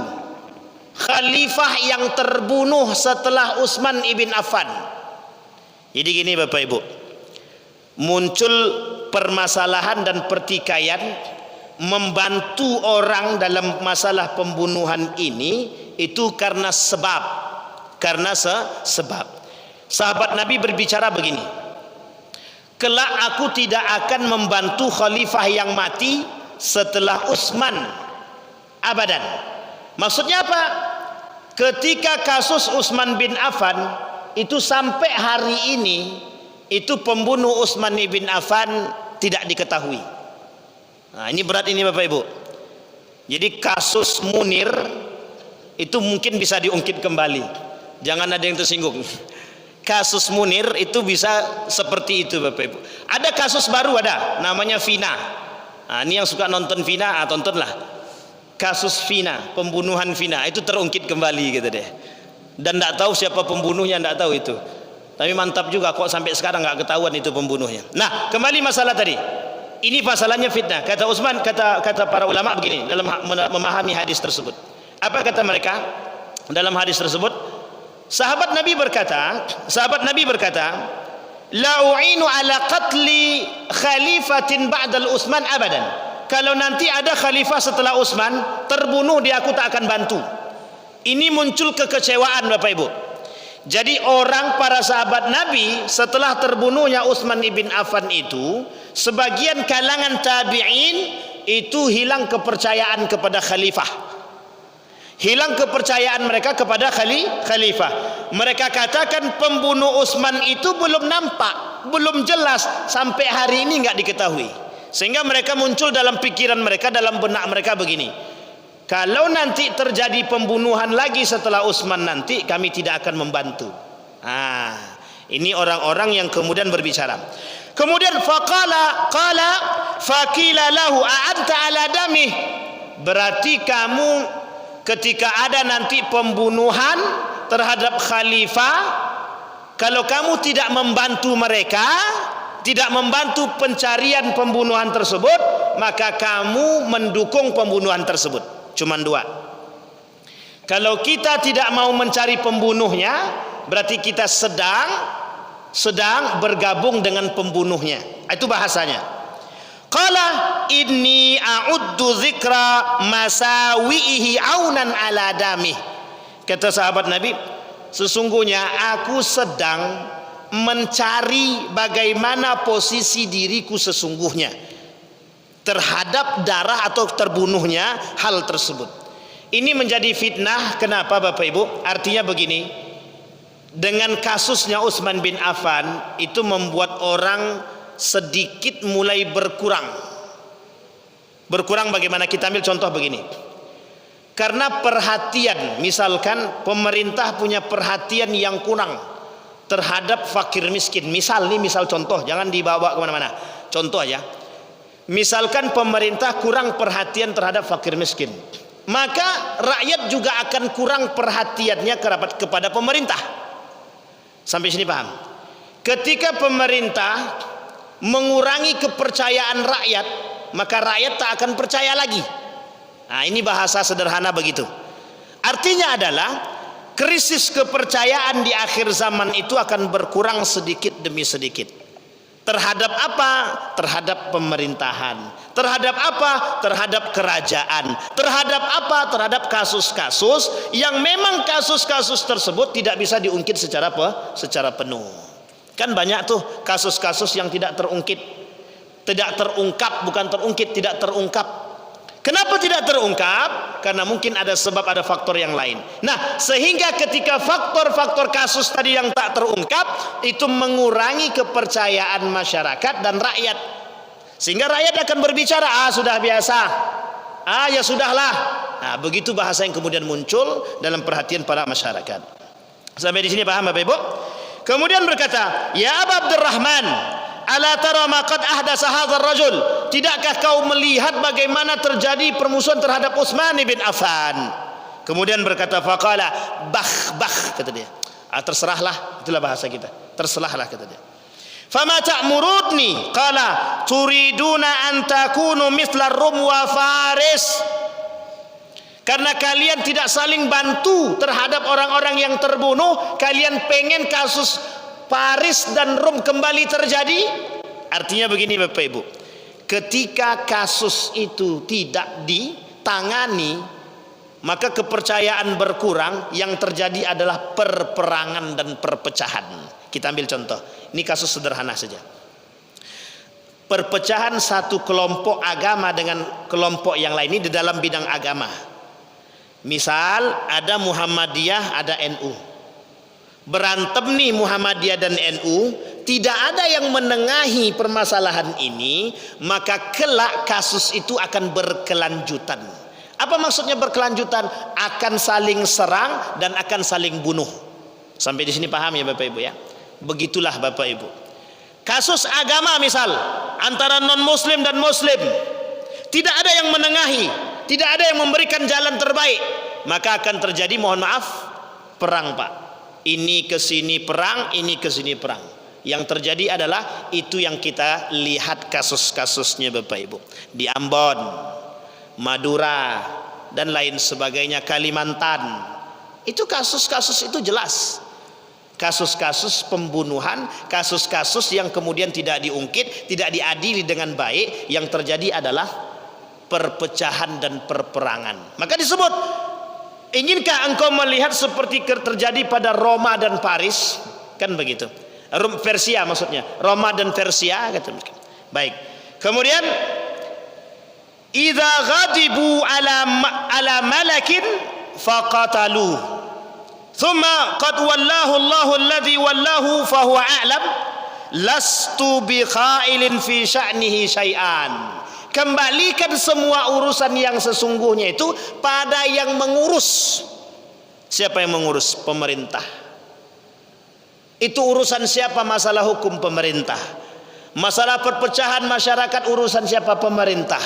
S1: khalifah yang terbunuh setelah Utsman ibn Affan. Jadi gini Bapak Ibu, muncul permasalahan dan pertikaian membantu orang dalam masalah pembunuhan ini itu karena sebab. Sahabat Nabi berbicara begini, kelak aku tidak akan membantu khalifah yang mati setelah Utsman abadan. Maksudnya apa? Ketika kasus Utsman bin Affan itu sampai hari ini itu pembunuh Utsman bin Affan tidak diketahui. Nah, ini berat ini Bapak Ibu. Jadi kasus Munir itu mungkin bisa diungkit kembali. Jangan ada yang tersinggung. Kasus Munir itu bisa seperti itu Bapak Ibu. Ada kasus baru ada, namanya Vina. Nah, ini yang suka nonton Vina, tontonlah. Kasus Vina, pembunuhan Vina itu terungkit kembali gitu deh. Dan tidak tahu siapa pembunuhnya, tidak tahu itu. Tapi mantap juga kok sampai sekarang nggak ketahuan itu pembunuhnya. Nah, kembali masalah tadi. Ini masalahnya fitnah. Kata Utsman, kata para ulama begini dalam memahami hadis tersebut. Apa kata mereka dalam hadis tersebut? Sahabat Nabi berkata, la u'inu ala qatli khalifatin ba'dal Utsman abadan. Kalau nanti ada khalifah setelah Utsman terbunuh, dia aku tak akan bantu. Ini muncul kekecewaan Bapak Ibu. Jadi para sahabat Nabi setelah terbunuhnya Utsman ibn Affan itu, sebagian kalangan tabi'in itu hilang kepercayaan kepada khalifah. Hilang kepercayaan mereka kepada khalifah. Mereka katakan pembunuh Utsman itu belum nampak, belum jelas, sampai hari ini nggak diketahui. Sehingga mereka muncul dalam pikiran mereka, dalam benak mereka begini, kalau nanti terjadi pembunuhan lagi setelah Utsman nanti, kami tidak akan membantu. Ini orang-orang yang kemudian berbicara. Kemudian faqila lahu a'anta ala damih. Berarti kamu ketika ada nanti pembunuhan terhadap khalifah, kalau kamu tidak membantu mereka, tidak membantu pencarian pembunuhan tersebut, maka kamu mendukung pembunuhan tersebut. Cuman dua. Kalau kita tidak mau mencari pembunuhnya, berarti kita sedang bergabung dengan pembunuhnya. Itu bahasanya. Qala inni a'uddu dzikra masawihi aunan ala damih. Kata sahabat Nabi, sesungguhnya aku sedang mencari bagaimana posisi diriku sesungguhnya terhadap darah atau terbunuhnya hal tersebut. Ini menjadi fitnah. Kenapa Bapak Ibu? Artinya begini, dengan kasusnya Utsman bin Affan itu membuat orang sedikit mulai berkurang. Berkurang bagaimana? Kita ambil contoh begini. Karena perhatian, misalkan pemerintah punya perhatian yang kurang terhadap fakir miskin. Misal contoh, jangan dibawa kemana-mana. Contoh aja. Misalkan pemerintah kurang perhatian terhadap fakir miskin, maka rakyat juga akan kurang perhatiannya kepada pemerintah. Sampai sini paham? Ketika pemerintah mengurangi kepercayaan rakyat, maka rakyat tak akan percaya lagi. Nah, ini bahasa sederhana begitu. Artinya adalah krisis kepercayaan di akhir zaman itu akan berkurang sedikit demi sedikit. Terhadap apa? Terhadap pemerintahan. Terhadap apa? Terhadap kerajaan. Terhadap apa? Terhadap kasus-kasus yang memang kasus-kasus tersebut tidak bisa diungkit secara penuh. Kan banyak tuh kasus-kasus yang tidak terungkit. Tidak terungkap, bukan terungkit, tidak terungkap. Kenapa tidak terungkap? Karena mungkin ada sebab, ada faktor yang lain. Nah, sehingga ketika faktor-faktor kasus tadi yang tak terungkap itu mengurangi kepercayaan masyarakat dan rakyat. Sehingga rakyat akan berbicara, sudah biasa. Ya sudahlah. Nah, begitu bahasa yang kemudian muncul dalam perhatian para masyarakat. Sampai di sini paham Bapak Ibu? Kemudian berkata, "Ya Aba Abdurrahman, ala tara ma qad ahdasa hadzal rajul?" Tidakkah kau melihat bagaimana terjadi permusuhan terhadap Utsman bin Affan? Kemudian berkata, faqala bakh kata dia. Terserahlah, itulah bahasa kita. Terserahlah kata dia. Fama ta'murudni? Qala turiduna an takunu mithla Rum wa Faris. Karena kalian tidak saling bantu terhadap orang-orang yang terbunuh, kalian pengen kasus Faris dan Rum kembali terjadi? Artinya begini Bapak Ibu, ketika kasus itu tidak ditangani, maka kepercayaan berkurang. Yang terjadi adalah perperangan dan perpecahan. Kita ambil contoh, ini kasus sederhana saja. Perpecahan satu kelompok agama dengan kelompok yang lain ini di dalam bidang agama. Misal ada Muhammadiyah, ada NU. Berantem nih Muhammadiyah dan NU, tidak ada yang menengahi permasalahan ini, maka kelak kasus itu akan berkelanjutan. Apa maksudnya berkelanjutan? Akan saling serang dan akan saling bunuh. Sampai di sini paham ya Bapak Ibu ya? Begitulah Bapak Ibu. Kasus agama misal antara non muslim dan muslim, tidak ada yang menengahi, tidak ada yang memberikan jalan terbaik, maka akan terjadi, mohon maaf, perang Pak. Ini ke sini perang, ini ke sini perang. Yang terjadi adalah itu yang kita lihat kasus-kasusnya Bapak Ibu. Di Ambon, Madura dan lain sebagainya, Kalimantan. Itu kasus-kasus itu jelas. Kasus-kasus pembunuhan, kasus-kasus yang kemudian tidak diungkit, tidak diadili dengan baik, yang terjadi adalah perpecahan dan perperangan. Maka disebut, inginkah engkau melihat seperti terjadi pada Roma dan Paris? Kan begitu. Persia maksudnya, Roma dan Persia kata. Baik. Kemudian idza ghadibu ala malakin faqatalu. Thumma qad wallahu Allahu alladhi wallahu fahuwa a'lam lastu bi khailin fi sya'nihi syai'an. Kembalikan semua urusan yang sesungguhnya itu pada yang mengurus. Siapa yang mengurus? Pemerintah. Itu urusan siapa? Masalah hukum pemerintah. Masalah perpecahan masyarakat urusan siapa? Pemerintah.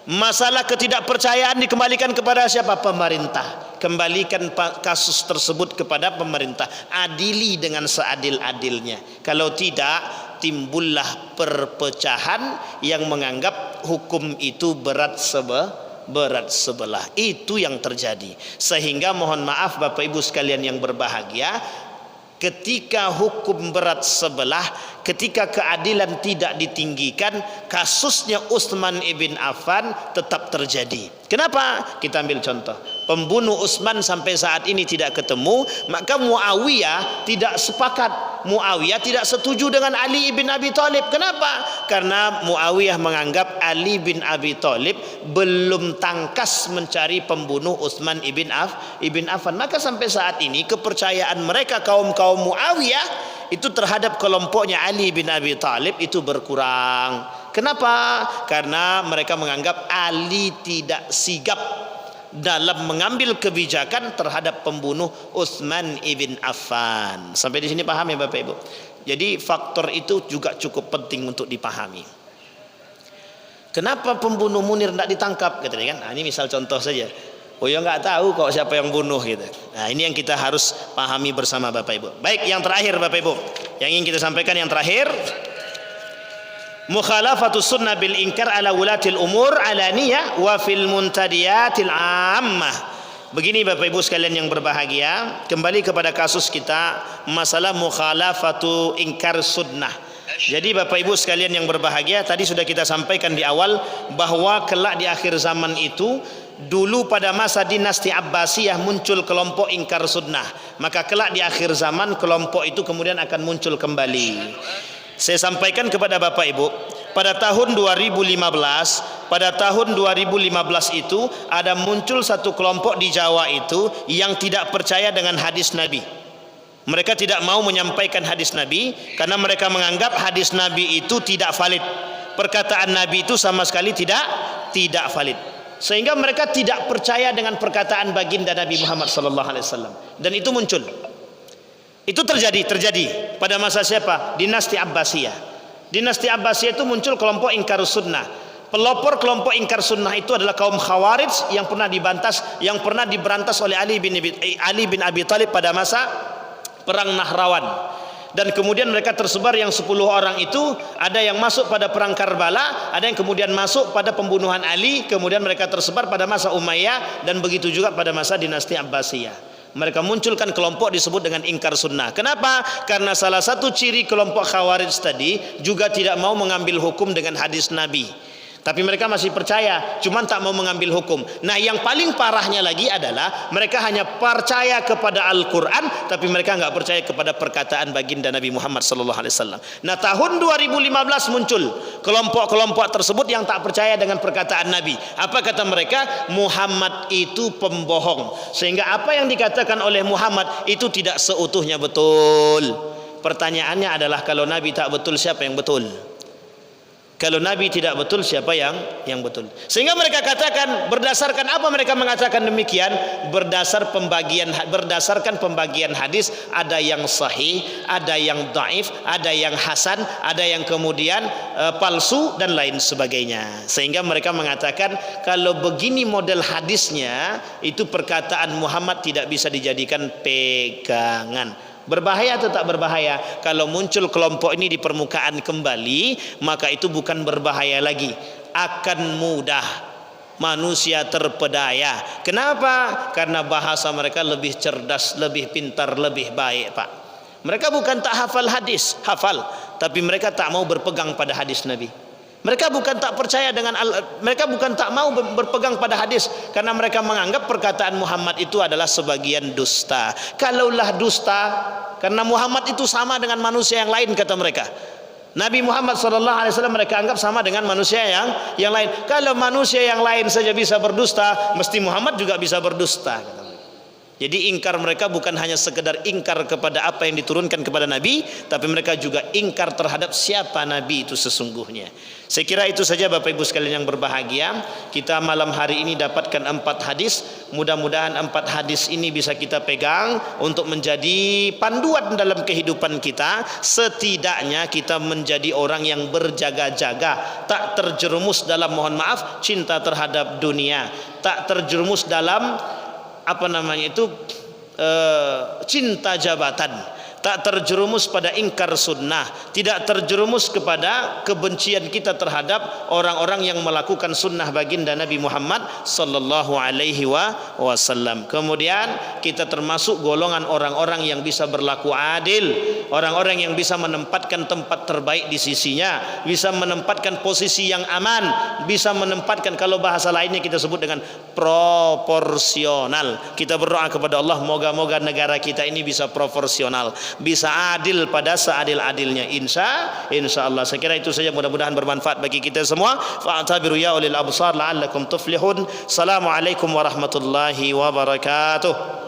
S1: Masalah ketidakpercayaan dikembalikan kepada siapa? Pemerintah. Kembalikan kasus tersebut kepada pemerintah. Adili dengan seadil-adilnya. Kalau tidak, timbullah perpecahan yang menganggap hukum itu berat sebelah. Itu yang terjadi. Sehingga mohon maaf Bapak Ibu sekalian yang berbahagia, ketika hukum berat sebelah, ketika keadilan tidak ditinggikan, kasusnya Utsman ibn Affan tetap terjadi. Kenapa? Kita ambil contoh. Pembunuh Utsman sampai saat ini tidak ketemu, maka Muawiyah tidak sepakat. Muawiyah tidak setuju dengan Ali bin Abi Thalib. Kenapa? Karena Muawiyah menganggap Ali bin Abi Thalib belum tangkas mencari pembunuh Utsman ibn Affan. Maka sampai saat ini kepercayaan mereka kaum-kaum Muawiyah itu terhadap kelompoknya Ali bin Abi Thalib itu berkurang. Kenapa? Karena mereka menganggap Ali tidak sigap dalam mengambil kebijakan terhadap pembunuh Utsman ibn Affan. Sampai di sini paham ya Bapak Ibu? Jadi faktor itu juga cukup penting untuk dipahami. Kenapa pembunuh Munir tidak ditangkap? Katanya kan? Ini misal contoh saja. Oh ya nggak tahu kok siapa yang bunuh gitu. Nah ini yang kita harus pahami bersama Bapak Ibu. Baik, yang terakhir Bapak Ibu, yang ingin kita sampaikan yang terakhir, mukhalafatus sunnah bil inkar ala wulatil umur alaniyah wa fil muntadiyatil ammah. Begini Bapak Ibu sekalian yang berbahagia, kembali kepada kasus kita masalah mukhalafatu inkar sunnah, Jadi Bapak Ibu sekalian yang berbahagia, tadi sudah kita sampaikan di awal bahwa kelak di akhir zaman itu, dulu pada masa dinasti Abbasiyah muncul kelompok ingkar sunnah, maka kelak di akhir zaman kelompok itu kemudian akan muncul kembali. Saya sampaikan kepada Bapak Ibu, pada tahun 2015 itu ada muncul satu kelompok di Jawa itu yang tidak percaya dengan hadis Nabi. Mereka tidak mau menyampaikan hadis Nabi karena mereka menganggap hadis Nabi itu tidak valid. Perkataan Nabi itu sama sekali tidak valid. Sehingga mereka tidak percaya dengan perkataan baginda Nabi Muhammad SAW. Dan itu muncul. Itu terjadi pada masa siapa? Dinasti Abbasiyah. Dinasti Abbasiyah itu muncul kelompok ingkar sunnah. Pelopor kelompok ingkar sunnah itu adalah kaum Khawarij yang pernah diberantas oleh Ali bin Abi Thalib pada masa perang Nahrawan. Dan kemudian mereka tersebar yang 10 orang itu, ada yang masuk pada perang Karbala, ada yang kemudian masuk pada pembunuhan Ali, kemudian mereka tersebar pada masa Umayyah, dan begitu juga pada masa dinasti Abbasiyah. Mereka munculkan kelompok disebut dengan ingkar sunnah. Kenapa? Karena salah satu ciri kelompok Khawarij tadi juga tidak mau mengambil hukum dengan hadis Nabi. Tapi mereka masih percaya, cuman tak mau mengambil hukum. Nah, yang paling parahnya lagi adalah mereka hanya percaya kepada Al-Quran, tapi mereka nggak percaya kepada perkataan baginda Nabi Muhammad SAW. Nah, tahun 2015 muncul kelompok-kelompok tersebut yang tak percaya dengan perkataan Nabi. Apa kata mereka? Muhammad itu pembohong. Sehingga apa yang dikatakan oleh Muhammad itu tidak seutuhnya betul. Pertanyaannya adalah, kalau Nabi tak betul, siapa yang betul? Kalau Nabi tidak betul, siapa yang betul? Sehingga mereka katakan, berdasarkan apa mereka mengatakan demikian? Berdasarkan pembagian hadis, ada yang sahih, ada yang dhaif, ada yang hasan, ada yang kemudian palsu dan lain sebagainya. Sehingga mereka mengatakan kalau begini model hadisnya, itu perkataan Muhammad tidak bisa dijadikan pegangan. Berbahaya atau tak berbahaya? Kalau muncul kelompok ini di permukaan kembali, maka itu bukan berbahaya lagi, akan mudah manusia terpedaya. Kenapa? Karena bahasa mereka lebih cerdas, lebih pintar, lebih baik, Pak. Mereka bukan tak hafal hadis, hafal, tapi mereka tak mau berpegang pada hadis Nabi. Mereka bukan tak percaya dengan mereka bukan tak mau berpegang pada hadis, karena mereka menganggap perkataan Muhammad itu adalah sebagian dusta. Kalaulah dusta, karena Muhammad itu sama dengan manusia yang lain, kata mereka. Nabi Muhammad SAW mereka anggap sama dengan manusia yang lain. Kalau manusia yang lain saja bisa berdusta, mesti Muhammad juga bisa berdusta, kata mereka. Jadi ingkar mereka bukan hanya sekedar ingkar kepada apa yang diturunkan kepada Nabi, tapi mereka juga ingkar terhadap siapa Nabi itu sesungguhnya. Saya kira itu saja Bapak Ibu sekalian yang berbahagia. Kita malam hari ini dapatkan 4 hadis. Mudah-mudahan 4 hadis ini bisa kita pegang untuk menjadi panduan dalam kehidupan kita. Setidaknya kita menjadi orang yang berjaga-jaga, tak terjerumus dalam, mohon maaf, cinta terhadap dunia, tak terjerumus dalam cinta jabatan, tak terjerumus pada ingkar sunnah, tidak terjerumus kepada kebencian kita terhadap orang-orang yang melakukan sunnah baginda Nabi Muhammad sallallahu alaihi wasallam. Kemudian kita termasuk golongan orang-orang yang bisa berlaku adil, orang-orang yang bisa menempatkan tempat terbaik di sisinya, bisa menempatkan posisi yang aman, bisa menempatkan, kalau bahasa lainnya kita sebut dengan proporsional. Kita berdoa kepada Allah, moga-moga negara kita ini bisa proporsional, bisa adil pada seadil-adilnya, insya Allah. Saya kira itu saja, mudah-mudahan bermanfaat bagi kita semua. Fa'tabiru ya ulil absar la'allakum tuflihun. Assalamualaikum warahmatullahi wabarakatuh.